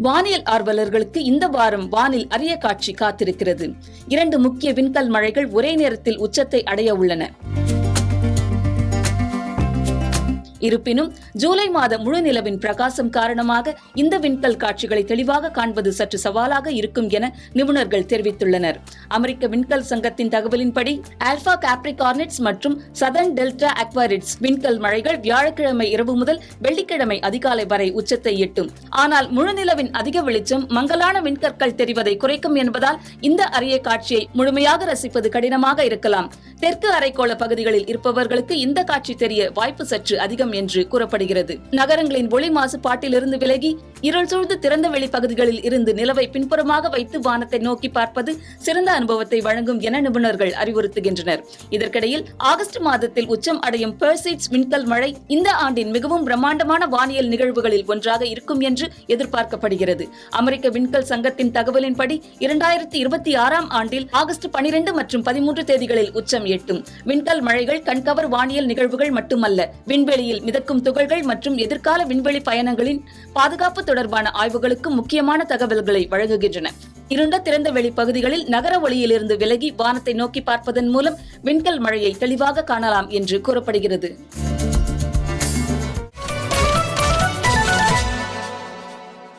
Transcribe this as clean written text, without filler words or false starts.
வானியல் ஆர்வலர்களுக்கு இந்த வாரம் வானில் அரிய காட்சி காத்திருக்கிறது. 2 முக்கிய விண்கல் மழைகள் ஒரே நேரத்தில் உச்சத்தை அடைய உள்ளன. இருப்பினும் ஜூலை மாத முழு நிலவின் பிரகாசம் காரணமாக இந்த விண்கல் காட்சிகளை தெளிவாக காண்பது சற்று சவாலாக இருக்கும் என நிபுணர்கள் தெரிவித்துள்ளனர். அமெரிக்க விண்கல் சங்கத்தின் தகவலின்படி ஆல்பா கேப்ரிகார்னெட்ஸ் மற்றும் சதர்ன் டெல்டா அக்வாரிட்ஸ் விண்கல் மழைகள் வியாழக்கிழமை இரவு முதல் வெள்ளிக்கிழமை அதிகாலை வரை உச்சத்தை எட்டும். ஆனால் முழு நிலவின் அதிக வெளிச்சம் மங்கலான விண்கற்கள் தெரிவதை குறைக்கும் என்பதால் இந்த அரிய காட்சியை முழுமையாக ரசிப்பது கடினமாக இருக்கலாம். தெற்கு அரைக்கோள பகுதிகளில் இருப்பவர்களுக்கு இந்த காட்சி தெரிய வாய்ப்பு சற்று அதிகம் என்று கூறப்படுகிறது. நகரங்களின் ஒளி மாசுபாட்டிலிருந்து விலகி இருள் சூழ்ந்து திறந்த வெளி பகுதிகளில் இருந்து நிலவை பின்புறமாக வைத்து வானத்தை நோக்கி பார்ப்பது சிறந்த அனுபவத்தை வழங்கும் என நிபுணர்கள் அறிவுறுத்துகின்றனர். இதற்கிடையில் ஆகஸ்ட் மாதத்தில் உச்சம் அடையும் பெர்சீட்ஸ் விண்கல் மழை இந்த ஆண்டின் மிகவும் பிரம்மாண்டமான வானியல் நிகழ்வுகளில் ஒன்றாக இருக்கும் என்று எதிர்பார்க்கப்படுகிறது. அமெரிக்க விண்கல் சங்கத்தின் தகவலின்படி 2026ஆம் ஆண்டில் ஆகஸ்ட் 12 மற்றும் 13 தேதிகளில் உச்சம் எட்டும். விண்கல் மழைகள் கண்கவர் வானியல் நிகழ்வுகள் மட்டுமல்ல, விண்வெளியில் மிதக்கும் துகள்கள் மற்றும் எதிர்கால விண்வெளி பயணங்களின் பாதுகாப்பு தொடர்பான ஆய்வுகளுக்கு முக்கியமான தகவல்களை வழங்குகின்றன. இருண்ட திறந்த வெளி பகுதிகளில் நகர ஒளியிலிருந்து விலகி வானத்தை நோக்கி பார்ப்பதன் மூலம் விண்கல் மழையை தெளிவாக காணலாம் என்று கூறப்படுகிறது.